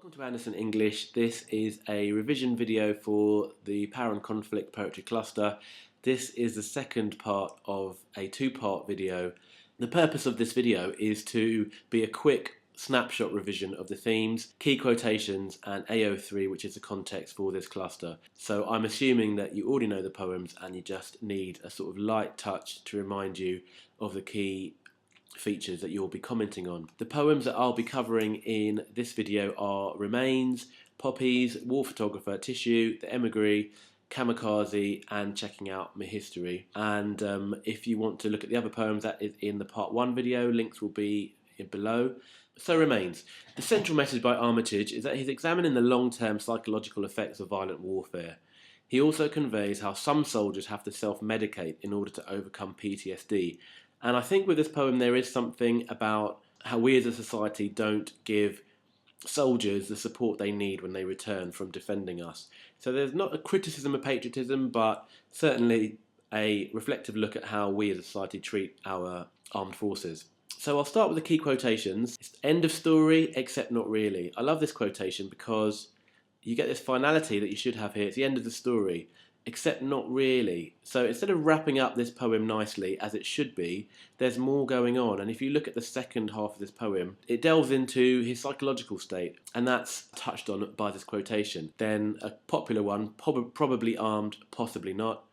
Welcome to Anderson English. This is a revision video for the Power and Conflict Poetry Cluster. This is the second part of a two-part video. The purpose of this video is to be a quick snapshot revision of the themes, key quotations and AO3, which is the context for this cluster. So I'm assuming that you already know the poems and you just need a sort of light touch to remind you of the key features that you'll be commenting on. The poems that I'll be covering in this video are Remains, Poppies, War Photographer, Tissue, the Emigree, Kamikaze and Checking Out My History. And if you want to look at the other poems, that is in the part 1 video, links will be below. So Remains. The central message by Armitage is that he's examining the long-term psychological effects of violent warfare. He also conveys how some soldiers have to self-medicate in order to overcome PTSD. And I think with this poem there is something about how we as a society don't give soldiers the support they need when they return from defending us. So there's not a criticism of patriotism, but certainly a reflective look at how we as a society treat our armed forces. So I'll start with the key quotations. It's end of story, except not really. I love this quotation because you get this finality that you should have here. It's the end of the story, except not really. So instead of wrapping up this poem nicely, as it should be, there's more going on. And if you look at the second half of this poem, it delves into his psychological state, and that's touched on by this quotation. Then a popular one, probably armed, possibly not.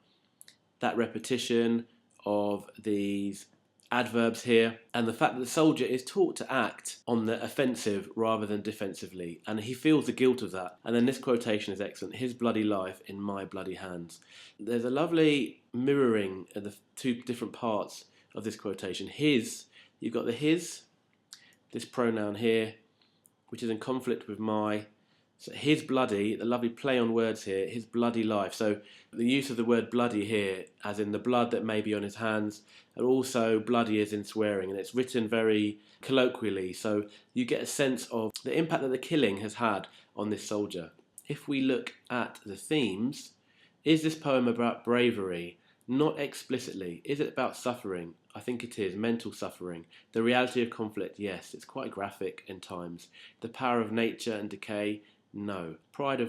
That repetition of these adverbs here, and the fact that the soldier is taught to act on the offensive rather than defensively, and he feels the guilt of that. And then this quotation is excellent: his bloody life in my bloody hands. There's a lovely mirroring of the two different parts of this quotation. His, you've got the his, this pronoun here, which is in conflict with my. So his bloody, the lovely play on words here, his bloody life. So the use of the word bloody here, as in the blood that may be on his hands, and also bloody as in swearing, and it's written very colloquially, so you get a sense of the impact that the killing has had on this soldier. If we look at the themes, is this poem about bravery? Not explicitly. Is it about suffering? I think it is. Mental suffering. The reality of conflict? Yes. It's quite graphic in times. The power of nature and decay? No. Pride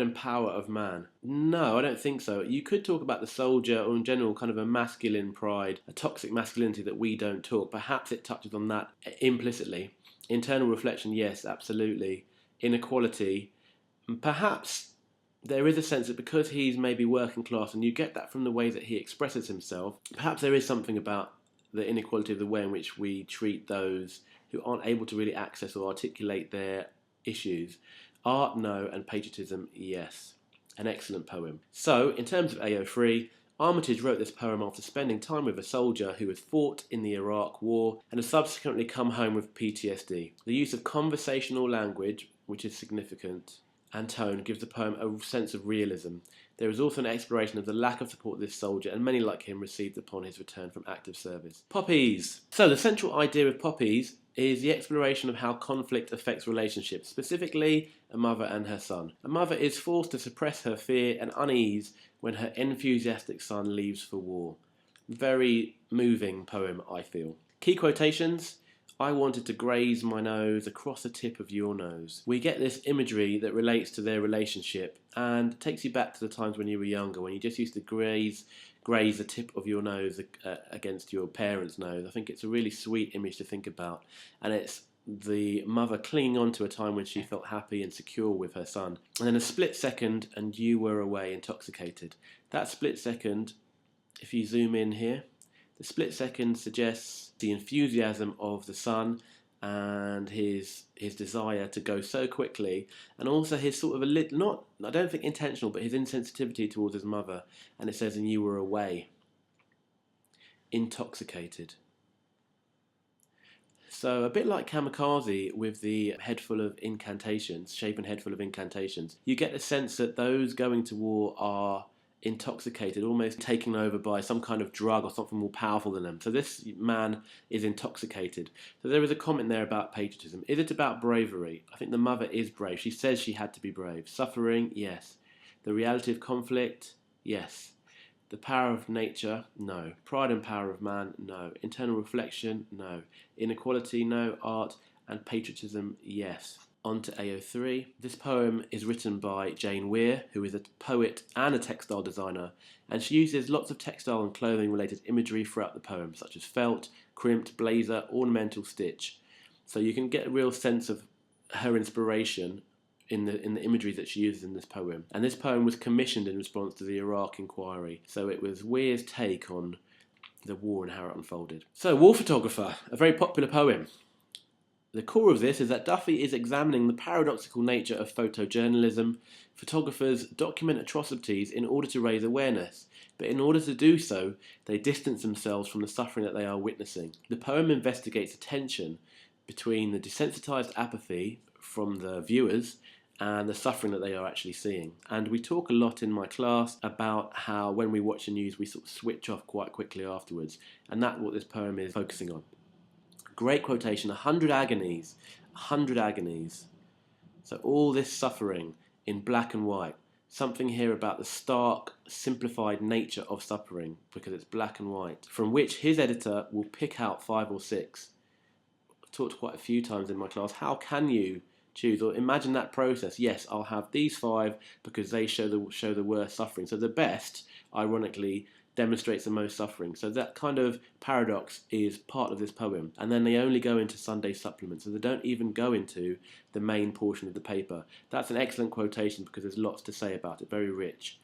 and power of man? No, I don't think so. You could talk about the soldier, or in general kind of a masculine pride, a toxic masculinity that we don't talk. Perhaps it touches on that implicitly. Internal reflection, yes, absolutely. Inequality, perhaps there is a sense that because he's maybe working class, and you get that from the way that he expresses himself, perhaps there is something about the inequality of the way in which we treat those who aren't able to really access or articulate their issues. Art, no, and patriotism, yes. An excellent poem. So, in terms of AO3, Armitage wrote this poem after spending time with a soldier who had fought in the Iraq War and has subsequently come home with PTSD. The use of conversational language, which is significant, and tone gives the poem a sense of realism. There is also an exploration of the lack of support this soldier and many like him received upon his return from active service. Poppies. So the central idea of Poppies is the exploration of how conflict affects relationships, specifically a mother and her son. A mother is forced to suppress her fear and unease when her enthusiastic son leaves for war. Very moving poem, I feel. Key quotations. I wanted to graze my nose across the tip of your nose. We get this imagery that relates to their relationship and takes you back to the times when you were younger, when you just used to graze the tip of your nose against your parents' nose. I think it's a really sweet image to think about, and it's the mother clinging on to a time when she felt happy and secure with her son. And then a split second and you were away intoxicated. That split second, if you zoom in here, the split second suggests the enthusiasm of the son and his desire to go so quickly, and also his sort of not, I don't think intentional, but his insensitivity towards his mother. And it says, and you were away, intoxicated. So a bit like Kamikaze with the head full of incantations, shapen head full of incantations, you get the sense that those going to war are intoxicated, almost taken over by some kind of drug or something more powerful than them. So this man is intoxicated. So there is a comment there about patriotism. Is it about bravery? I think the mother is brave. She says she had to be brave. Suffering? Yes. The reality of conflict? Yes. The power of nature? No. Pride and power of man? No. Internal reflection? No. Inequality? No. Art and patriotism? Yes. On to AO3. This poem is written by Jane Weir, who is a poet and a textile designer, and she uses lots of textile and clothing related imagery throughout the poem, such as felt, crimped, blazer, ornamental stitch. So you can get a real sense of her inspiration in the imagery that she uses in this poem. And this poem was commissioned in response to the Iraq inquiry, so it was Weir's take on the war and how it unfolded. So, War Photographer, a very popular poem. The core of this is that Duffy is examining the paradoxical nature of photojournalism. Photographers document atrocities in order to raise awareness, but in order to do so, they distance themselves from the suffering that they are witnessing. The poem investigates the tension between the desensitized apathy from the viewers and the suffering that they are actually seeing. And we talk a lot in my class about how when we watch the news, we sort of switch off quite quickly afterwards, and that's what this poem is focusing on. Great quotation, 100 agonies, 100 agonies. So all this suffering in black and white. Something here about the stark, simplified nature of suffering, because it's black and white, from which his editor will pick out 5 or 6. I've talked quite a few times in my class, how can you choose, or imagine that process? Yes, I'll have these 5 because they show the worst suffering. So the best, ironically, demonstrates the most suffering. So that kind of paradox is part of this poem. And then they only go into Sunday supplements, so they don't even go into the main portion of the paper. That's an excellent quotation because there's lots to say about it, very rich.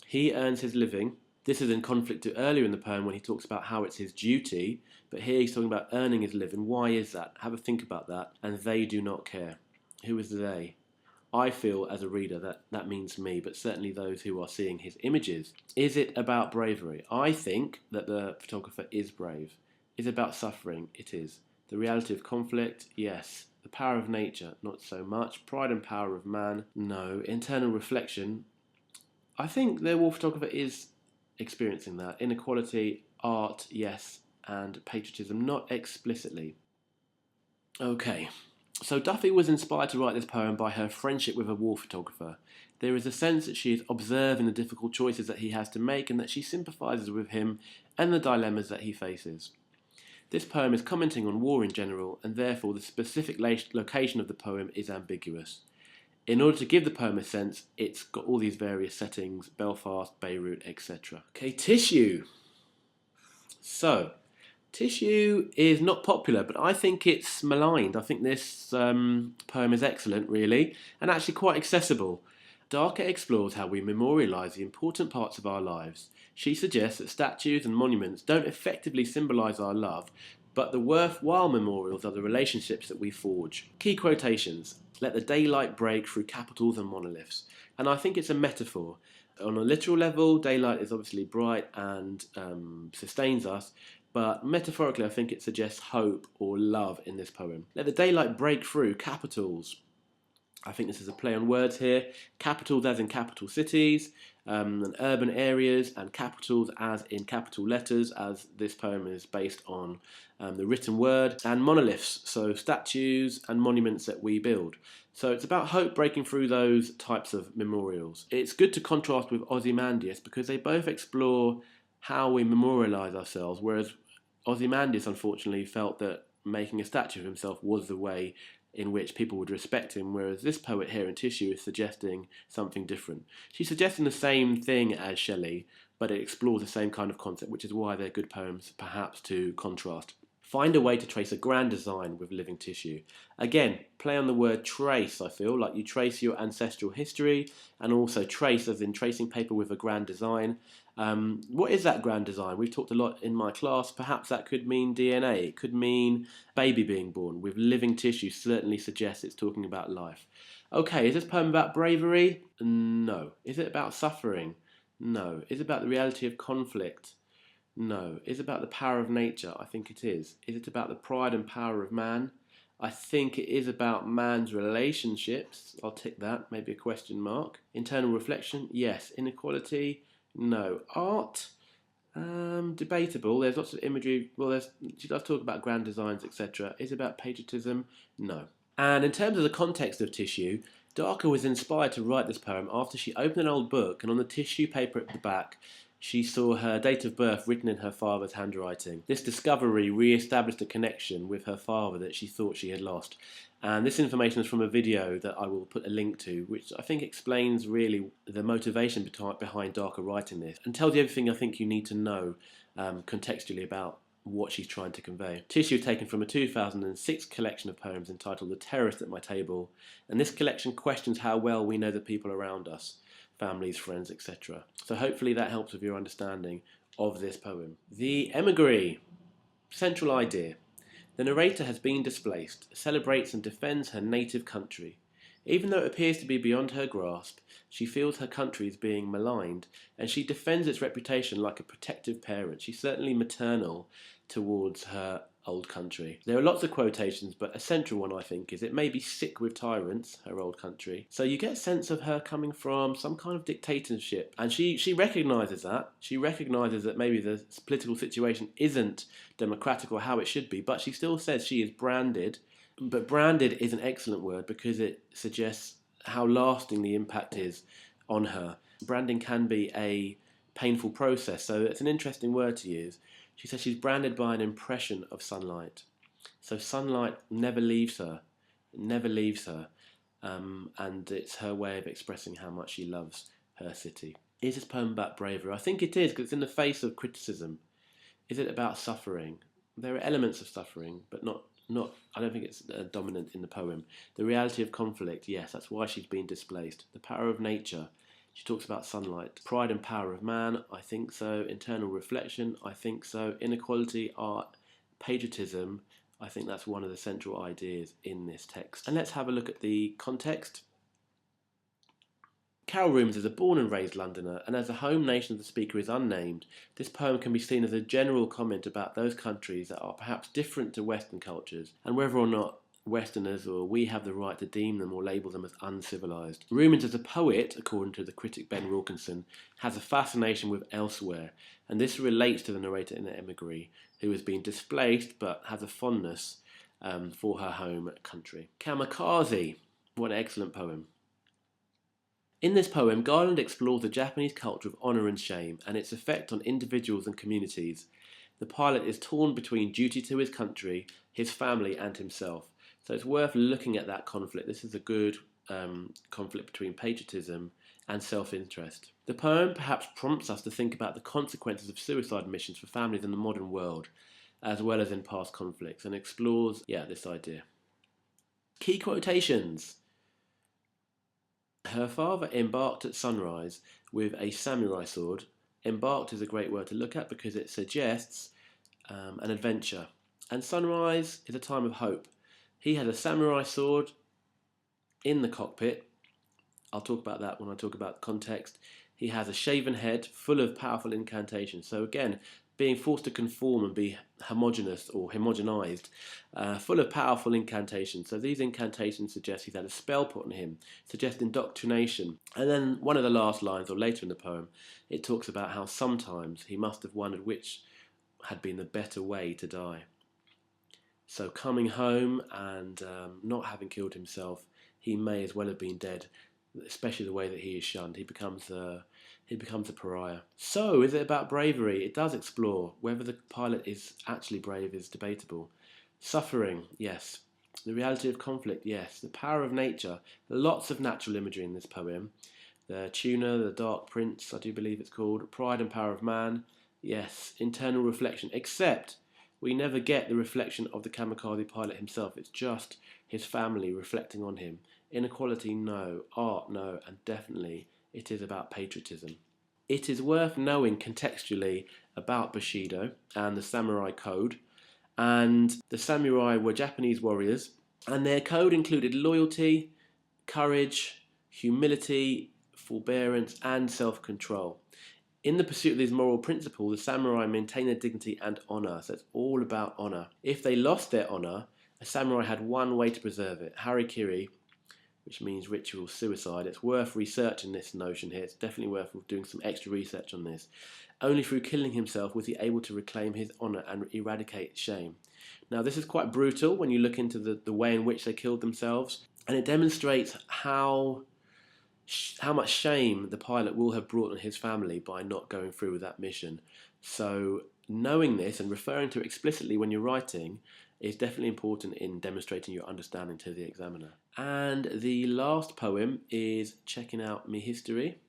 He earns his living. This is in conflict to earlier in the poem when he talks about how it's his duty, but here he's talking about earning his living. Why is that? Have a think about that. And they do not care. Who is they? I feel as a reader that means me, but certainly those who are seeing his images. Is it about bravery? I think that the photographer is brave. Is it about suffering? It is. The reality of conflict? Yes. The power of nature? Not so much. Pride and power of man? No. Internal reflection? I think the war photographer is experiencing that. Inequality, art, yes, and patriotism, not explicitly. Okay. So Duffy was inspired to write this poem by her friendship with a war photographer. There is a sense that she is observing the difficult choices that he has to make and that she sympathises with him and the dilemmas that he faces. This poem is commenting on war in general, and therefore the specific location of the poem is ambiguous. In order to give the poem a sense, it's got all these various settings: Belfast, Beirut, etc. Okay, tissue. So, tissue is not popular, but I think it's maligned. I think this poem is excellent, really, and actually quite accessible. Darker explores how we memorialise the important parts of our lives. She suggests that statues and monuments don't effectively symbolise our love, but the worthwhile memorials are the relationships that we forge. Key quotations: let the daylight break through capitals and monoliths. And I think it's a metaphor. On a literal level, daylight is obviously bright and sustains us, but metaphorically I think it suggests hope or love in this poem. Let the daylight break through capitals. I think this is a play on words here. Capitals as in capital cities, and urban areas, and capitals as in capital letters, as this poem is based on the written word, and monoliths, so statues and monuments that we build. So it's about hope breaking through those types of memorials. It's good to contrast with Ozymandias because they both explore how we memorialise ourselves, whereas Ozymandias unfortunately felt that making a statue of himself was the way in which people would respect him, whereas this poet here in Tissue is suggesting something different. She's suggesting the same thing as Shelley, but it explores the same kind of concept, which is why they're good poems, perhaps, to contrast. Find a way to trace a grand design with living tissue. Again, play on the word trace, I feel, like you trace your ancestral history, and also trace as in tracing paper with a grand design. What is that grand design? We've talked a lot in my class. Perhaps that could mean DNA. It could mean baby being born. With living tissue certainly suggests it's talking about life. Okay, is this poem about bravery? No. Is it about suffering? No. Is it about the reality of conflict? No. Is it about the power of nature? I think it is. Is it about the pride and power of man? I think it is about man's relationships. I'll tick that, maybe a question mark. Internal reflection? Yes. Inequality? No. Art? Debatable. There's lots of imagery. Well, she does talk about grand designs, etc. Is it about patriotism? No. And in terms of the context of Tissue, Darker was inspired to write this poem after she opened an old book, and on the tissue paper at the back, she saw her date of birth written in her father's handwriting. This discovery re-established a connection with her father that she thought she had lost. And this information is from a video that I will put a link to, which I think explains really the motivation behind Darker writing this, and tells you everything I think you need to know contextually about what she's trying to convey. Tissue taken from a 2006 collection of poems entitled The Terrorist at My Table, and this collection questions how well we know the people around us, families, friends, etc. So hopefully that helps with your understanding of this poem. The Emigree. Central idea. The narrator has been displaced, celebrates and defends her native country. Even though it appears to be beyond her grasp, she feels her country is being maligned, and she defends its reputation like a protective parent. She's certainly maternal towards her old country. There are lots of quotations, but a central one I think is, "It may be sick with tyrants," her old country. So you get a sense of her coming from some kind of dictatorship, and she recognises that. She recognises that maybe the political situation isn't democratic or how it should be, but she still says she is branded. But branded is an excellent word because it suggests how lasting the impact is on her. Branding can be a painful process, so it's an interesting word to use. She says she's branded by an impression of sunlight. So sunlight never leaves her, and it's her way of expressing how much she loves her city. Is this poem about bravery? I think it is, because it's in the face of criticism. Is it about suffering? There are elements of suffering, but not. I don't think it's dominant in the poem. The reality of conflict, yes, that's why she's been displaced. The power of nature. She talks about sunlight. Pride and power of man, I think so. Internal reflection, I think so. Inequality, art, patriotism, I think that's one of the central ideas in this text. And let's have a look at the context. Carol Rooms is a born and raised Londoner, and as the home nation of the speaker is unnamed, this poem can be seen as a general comment about those countries that are perhaps different to Western cultures, and whether or not Westerners or we have the right to deem them or label them as uncivilized. Rumens as a poet, according to the critic Ben Wilkinson, has a fascination with elsewhere, and this relates to the narrator in the Emigree, who has been displaced but has a fondness for her home country. Kamikaze, what an excellent poem. In this poem, Garland explores the Japanese culture of honour and shame and its effect on individuals and communities. The pilot is torn between duty to his country, his family and himself. So it's worth looking at that conflict. This is a good conflict between patriotism and self-interest. The poem perhaps prompts us to think about the consequences of suicide missions for families in the modern world, as well as in past conflicts, and explores, this idea. Key quotations. Her father embarked at sunrise with a samurai sword. Embarked is a great word to look at because it suggests an adventure. And sunrise is a time of hope. He had a samurai sword in the cockpit. I'll talk about that when I talk about context. He has a shaven head full of powerful incantations. So again, being forced to conform and be homogenous or homogenized, full of powerful incantations. So these incantations suggest he's had a spell put on him, suggest indoctrination. And then one of the last lines, or later in the poem, it talks about how sometimes he must have wondered which had been the better way to die. So coming home and not having killed himself, he may as well have been dead, especially the way that he is shunned. He becomes a pariah. So, is it about bravery? It does explore. Whether the pilot is actually brave is debatable. Suffering, yes. The reality of conflict, yes. The power of nature. Lots of natural imagery in this poem. The tuna, the dark prince, I do believe it's called. Pride and power of man, yes. Internal reflection, except we never get the reflection of the kamikaze pilot himself. It's just his family reflecting on him. Inequality, no. Art, no. And definitely it is about patriotism. It is worth knowing contextually about Bushido and the samurai code. And the samurai were Japanese warriors, and their code included loyalty, courage, humility, forbearance, and self-control. In the pursuit of these moral principles, the samurai maintained their dignity and honour. So it's all about honour. If they lost their honour, a samurai had one way to preserve it: harikiri, which means ritual suicide. It's worth researching this notion here. It's definitely worth doing some extra research on this. Only through killing himself was he able to reclaim his honour and eradicate shame. Now, this is quite brutal when you look into the way in which they killed themselves, and it demonstrates how much shame the pilot will have brought on his family by not going through with that mission. So knowing this and referring to it explicitly when you're writing is definitely important in demonstrating your understanding to the examiner. And the last poem is Checking Out Me History.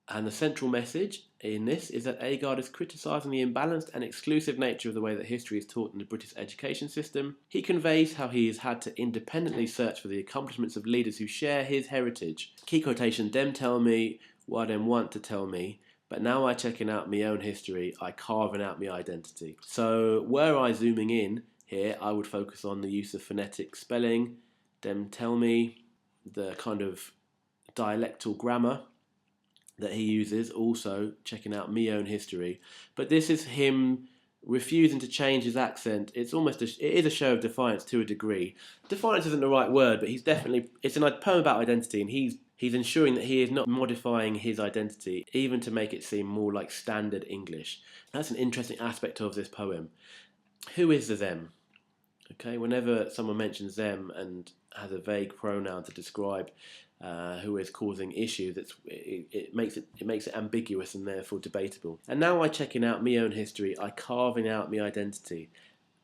And the central message in this is that Agard is criticising the imbalanced and exclusive nature of the way that history is taught in the British education system. He conveys how he has had to independently search for the accomplishments of leaders who share his heritage. Key quotation, "Them tell me what them want to tell me, but now I checking out my own history, I carving out my identity." So were I zooming in here, I would focus on the use of phonetic spelling, "them tell me," the kind of dialectal grammar that he uses, also checking out me own history. But this is him refusing to change his accent. It's almost it is a show of defiance to a degree. Defiance isn't the right word, but it's a poem about identity, and he's ensuring that he is not modifying his identity, even to make it seem more like standard English. That's an interesting aspect of this poem. Who is the them? Okay, whenever someone mentions them and has a vague pronoun to describe who is causing issues, it makes it ambiguous and therefore debatable. And now I checking out my own history, I carving out my identity.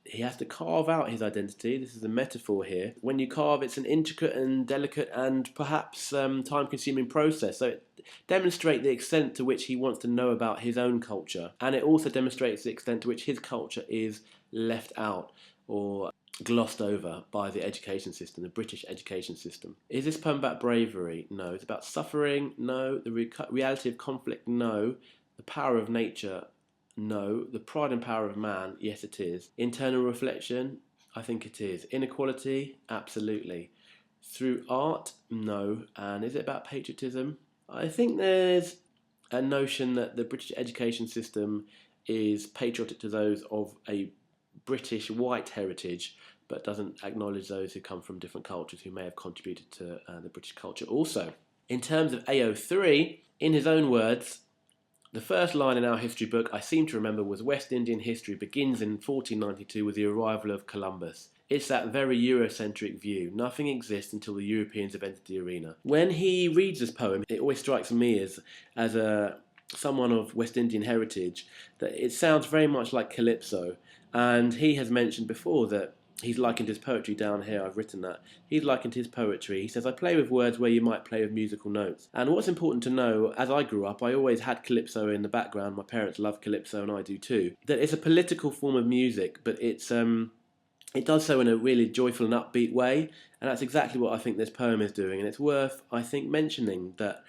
He has to carve out his identity. This is a metaphor here. When you carve, it's an intricate and delicate and perhaps time-consuming process. So it demonstrates the extent to which he wants to know about his own culture, and it also demonstrates the extent to which his culture is left out or glossed over by the education system, the British education system. Is this poem about bravery? No. It's about suffering? No. The reality of conflict? No. The power of nature? No. The pride and power of man? Yes, it is. Internal reflection? I think it is. Inequality? Absolutely. Through art? No. And is it about patriotism? I think there's a notion that the British education system is patriotic to those of a British white heritage, but doesn't acknowledge those who come from different cultures who may have contributed to the British culture also. In terms of AO3, in his own words, the first line in our history book I seem to remember was West Indian history begins in 1492 with the arrival of Columbus. It's that very Eurocentric view. Nothing exists until the Europeans have entered the arena. When he reads this poem, it always strikes me as someone of West Indian heritage that it sounds very much like Calypso. And he has mentioned before that he's likened his poetry down here, I've written that. He's likened his poetry. He says, I play with words where you might play with musical notes. And what's important to know, as I grew up, I always had Calypso in the background. My parents love Calypso and I do too. That it's a political form of music, but it does so in a really joyful and upbeat way. And that's exactly what I think this poem is doing. And it's worth, I think, mentioning that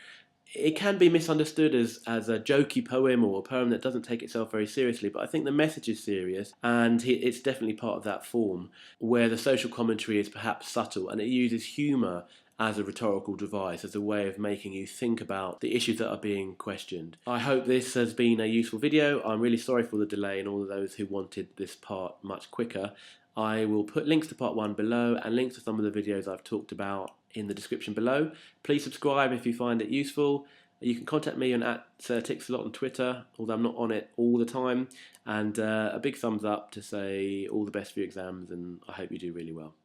it can be misunderstood as a jokey poem or a poem that doesn't take itself very seriously, but I think the message is serious, and it's definitely part of that form, where the social commentary is perhaps subtle, and it uses humour as a rhetorical device, as a way of making you think about the issues that are being questioned. I hope this has been a useful video. I'm really sorry for the delay and all of those who wanted this part much quicker. I will put links to part 1 below and links to some of the videos I've talked about in the description below. Please subscribe if you find it useful. You can contact me on @SirTixalot on Twitter, although I'm not on it all the time. And a big thumbs up to say all the best for your exams, and I hope you do really well.